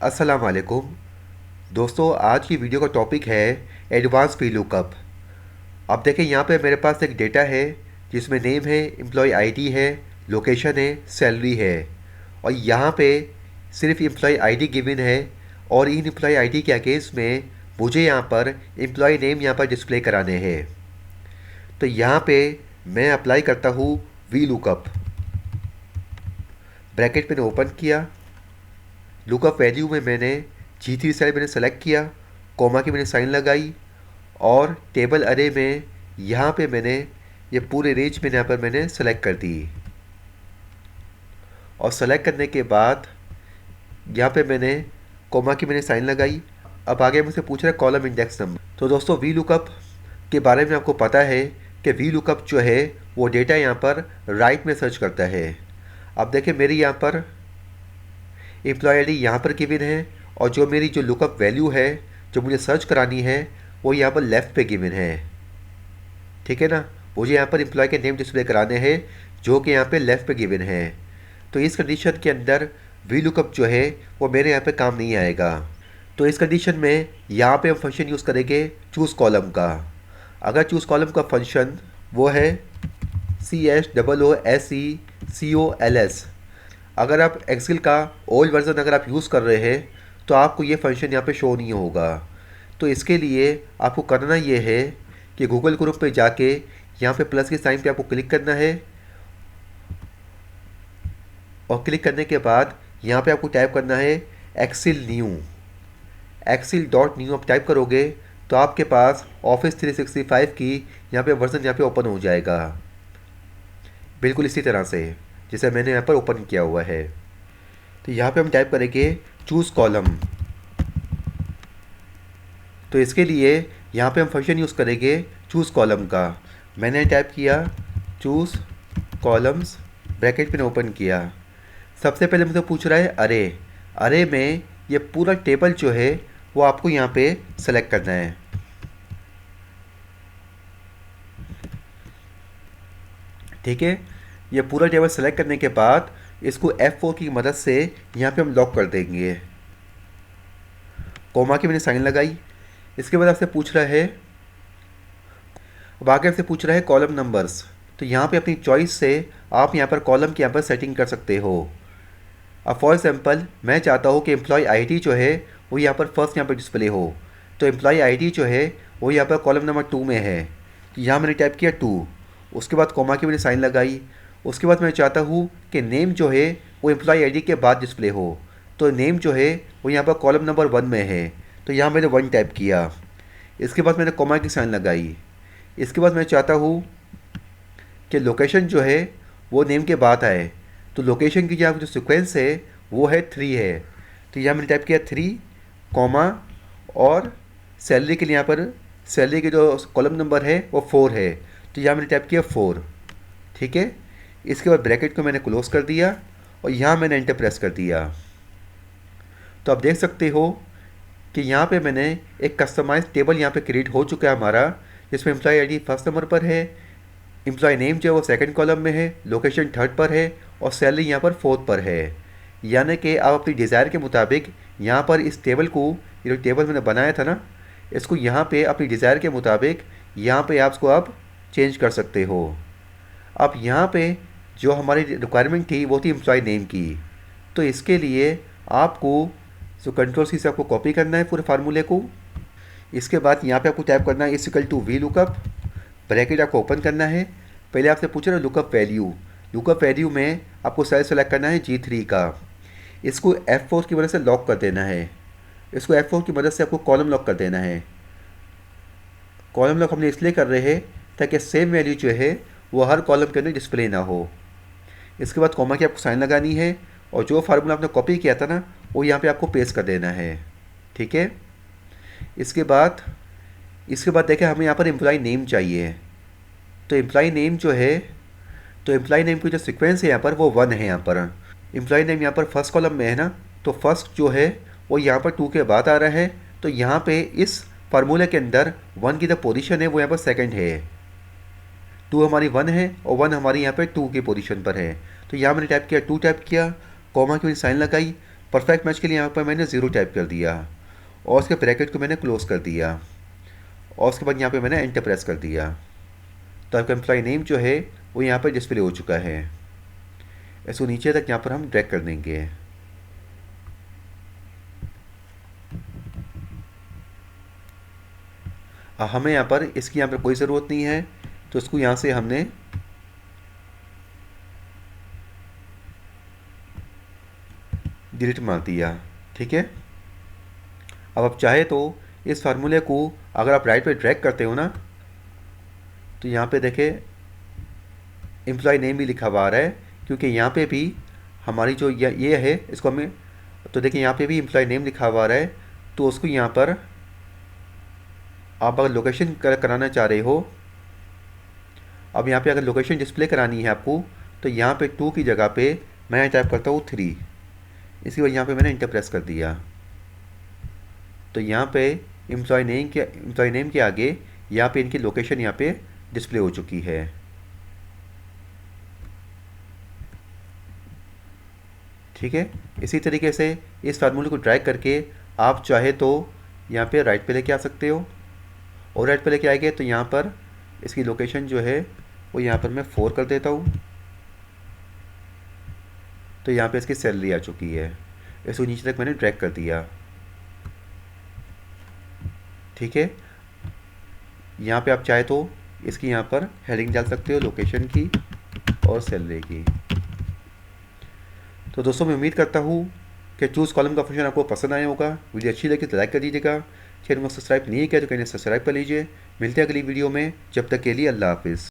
अस्सलाम वालेकुम दोस्तों। आज की वीडियो का टॉपिक है एडवांस वी लुकअप। अब देखें, यहाँ पे मेरे पास एक डेटा है जिसमें नेम है, एम्प्लॉय आईडी है, लोकेशन है, सैलरी है। और यहाँ पे सिर्फ एम्प्लॉय आईडी गिवन है और इन एम्प्लॉय आईडी के अगेंस्ट में मुझे यहाँ पर एम्प्लॉय नेम यहाँ पर डिस्प्ले कराने हैं। तो यहाँ पे मैं अप्लाई करता हूँ वी लुकअप। ब्रैकेट मैंने ओपन किया, लुकअप वैल्यू में मैंने G3 सेल मैंने सेलेक्ट किया, कॉमा की मैंने साइन लगाई और टेबल अरे में यहाँ पे मैंने ये पूरे रेंज में यहाँ पर मैंने सेलेक्ट कर दी। और सेलेक्ट करने के बाद यहाँ पे मैंने कॉमा की मैंने साइन लगाई। अब आगे मुझसे पूछ रहा है कॉलम इंडेक्स नंबर। तो दोस्तों, वी लुकअप के बारे में आपको पता है कि वी लुकअप जो है वो डेटा यहाँ पर राइट में सर्च करता है। अब देखिए, मेरी यहाँ पर एम्प्लॉय आईडी यहाँ पर गिवन है और जो मेरी जो लुकअप वैल्यू है जो मुझे सर्च करानी है वो यहाँ पर लेफ़्ट पे गिवन है। ठीक है ना, मुझे यहाँ पर एम्प्लॉय के नेम डिस्प्ले कराने हैं जो कि यहाँ पे लेफ़्ट पे गिवन है। तो इस कंडीशन के अंदर वी लुकअप जो है वो मेरे यहाँ पे काम नहीं आएगा। तो इस कंडीशन में यहाँ पे हम फंक्शन यूज़ करेंगे चूज़ कॉलम का। अगर चूज़ कॉलम का फंक्शन वो है CHOOSECOLS। अगर आप एक्सेल का ओल्ड वर्जन अगर आप यूज़ कर रहे हैं तो आपको ये फंक्शन यहाँ पे शो नहीं होगा। तो इसके लिए आपको करना ये है कि गूगल क्रोम पे जाके यहाँ पे प्लस के साइन पे आपको क्लिक करना है और क्लिक करने के बाद यहाँ पे आपको टाइप करना है एक्सेल न्यू आप टाइप करोगे तो आपके पास ऑफिस 365 की यहाँ पे वर्जन यहाँ पे ओपन हो जाएगा, बिल्कुल इसी तरह से जैसे मैंने यहाँ पर ओपन किया हुआ है। तो यहाँ पे हम टाइप करेंगे चूज़ कॉलम। तो इसके लिए यहाँ पे हम फंक्शन यूज़ करेंगे चूज़ कॉलम का। मैंने टाइप किया चूज़ कॉलम्स, ब्रैकेट में ओपन किया। सबसे पहले मुझे पूछ रहा है अरे में ये पूरा टेबल जो है वो आपको यहाँ पे सेलेक्ट करना है। ठीक है, ये पूरा टेबल सेलेक्ट करने के बाद इसको F4 की मदद से यहाँ पे हम लॉक कर देंगे। कॉमा की मैंने साइन लगाई। इसके बाद आपसे पूछ रहा है, अब आगे आपसे पूछ रहा है कॉलम नंबर्स। तो यहाँ पे अपनी चॉइस से आप यहाँ पर कॉलम की यहाँ पर सेटिंग कर सकते हो। अब फॉर एग्जांपल मैं चाहता हूँ कि एम्प्लॉय आईडी जो है वो यहाँ पर फर्स्ट यहाँ पर डिस्प्ले हो। तो एम्प्लॉय आईडी जो है वो यहाँ पर कॉलम नंबर 2 में है। तो यहाँ मैंने टाइप किया 2, उसके बाद कॉमा की मैंने साइन लगाई। उसके बाद मैं चाहता हूँ कि नेम जो है वो एम्प्लॉय आईडी के बाद डिस्प्ले हो। तो नेम जो है वो यहाँ पर कॉलम नंबर 1 में है। तो यहाँ मैंने 1 टाइप किया। इसके बाद मैंने कॉमा की साइन लगाई। इसके बाद मैं चाहता हूँ कि लोकेशन जो है वो नेम के बाद आए। तो लोकेशन की जो सीक्वेंस है वो है 3 है। तो यहाँ मैंने टाइप किया 3 कॉमा और सैलरी के लिए यहाँ पर सैलरी के जो कॉलम नंबर है वो 4 है। तो यहाँ मैंने टाइप किया 4। ठीक है, इसके बाद ब्रैकेट को मैंने क्लोज कर दिया और यहाँ मैंने एंटर प्रेस कर दिया। तो आप देख सकते हो कि यहाँ पे मैंने एक कस्टमाइज टेबल यहाँ पे क्रिएट हो चुका है हमारा, जिसमें एम्प्लॉय आईडी फर्स्ट नंबर पर है, एम्प्लॉय नेम जो है वो सेकंड कॉलम में है, लोकेशन थर्ड पर है और सैलरी यहाँ पर फोर्थ पर है। यानी कि आप अपनी डिज़ायर के मुताबिक यहाँ पर इस टेबल को, ये जो टेबल मैंने बनाया था ना, इसको यहाँ पे अपनी डिज़ायर के मुताबिक यहाँ पे आप इसको आप चेंज कर सकते हो। अब यहाँ पे जो हमारी रिक्वायरमेंट थी वो थी एम्प्लॉय नेम की। तो इसके लिए आपको जो कंट्रोल सी से आपको कॉपी करना है पूरे फार्मूले को। इसके बाद यहाँ पे आपको टाइप करना है equal to V lookup, bracket आपको ओपन करना है। पहले आपसे पूछ रहा है लुकअप वैल्यू में आपको सेल सेलेक्ट करना है G3 का। इसको F4 की मदद से लॉक कर देना है। इसको F4 की मदद से आपको कॉलम लॉक कर देना है। कॉलम लॉक हमने इसलिए कर रहे हैं ताकि सेम वैल्यू जो है वो हर कॉलम के अंदर डिस्प्ले ना हो। इसके बाद कॉमा की आपको साइन लगानी है और जो फार्मूला आपने कॉपी किया था ना वो यहाँ पे आपको पेस्ट कर देना है। ठीक है, इसके बाद देखें हमें यहाँ पर एम्प्लॉय नेम चाहिए। तो एम्प्लॉय नेम जो है, तो एम्प्लॉय नेम की जो सीक्वेंस है यहाँ पर वो 1 है। यहाँ पर एम्प्लॉय नेम यहाँ पर फर्स्ट कॉलम में है ना, तो फर्स्ट जो है वो यहाँ पर 2 के बाद आ रहा है। तो यहाँ पे इस फार्मूले के अंदर 1 की जो पोजीशन है वो यहाँ पर सेकंड है। 2 हमारी 1 है और 1 हमारी यहाँ पे 2 की पोजीशन पर है। तो यहाँ मैंने टाइप किया 2 टाइप किया, कॉमा की साइन लगाई, परफेक्ट मैच के लिए यहाँ पर मैंने 0 टाइप कर दिया और उसके ब्रैकेट को मैंने क्लोज कर दिया और उसके बाद यहाँ पे मैंने एंटर प्रेस कर दिया। तो आपका एम्प्लॉय नेम जो है वो यहाँ पर डिस्प्ले हो चुका है। इसको नीचे तक यहाँ पर हम ड्रैग कर देंगे। हमें यहाँ पर इसकी यहाँ पर कोई ज़रूरत नहीं है, तो इसको यहाँ से हमने डिलीट मार दिया। ठीक है, अब आप चाहे तो इस फार्मूले को अगर आप राइट पे ड्रैग करते हो ना, तो यहाँ पे देखें एम्प्लॉय नेम भी लिखा हुआ आ रहा है, क्योंकि यहाँ पे भी हमारी जो ये है इसको हमें, तो देखिए यहाँ पे भी एम्प्लॉय नेम लिखा हुआ आ रहा है। तो उसको यहाँ पर आप अगर लोकेशन कराना चाह रहे हो, अब यहाँ पे अगर लोकेशन डिस्प्ले करानी है आपको, तो यहाँ पे 2 की जगह पे मैं टाइप करता हूँ 3। इसी वजह यहाँ पे मैंने इंटर प्रेस कर दिया। तो यहाँ पे एम्प्लॉय नेम के आगे यहाँ पे इनकी लोकेशन यहाँ पे डिस्प्ले हो चुकी है। ठीक है, इसी तरीके से इस फार्मूले को ड्रैग करके आप चाहे तो यहाँ पे राइट पे लेके आ सकते हो, और राइट पे लेके आएंगे तो यहाँ पर इसकी लोकेशन जो है वो यहाँ पर मैं 4 कर देता हूँ। तो यहाँ पे इसकी सैलरी आ चुकी है। इसको नीचे तक मैंने ड्रैग कर दिया। ठीक है, यहाँ पे आप चाहे तो इसकी यहाँ पर हेडिंग डाल सकते हो, लोकेशन की और सैलरी की। तो दोस्तों मैं उम्मीद करता हूँ कि चूज़ कॉलम का फंक्शन आपको पसंद आया होगा। वीडियो अच्छी लगी तो लाइक कर दीजिएगा। चैनल को सब्सक्राइब नहीं किया तो कहीं सब्सक्राइब कर लीजिए। मिलते हैं अगली वीडियो में, जब तक के लिए अल्लाह हाफिज़।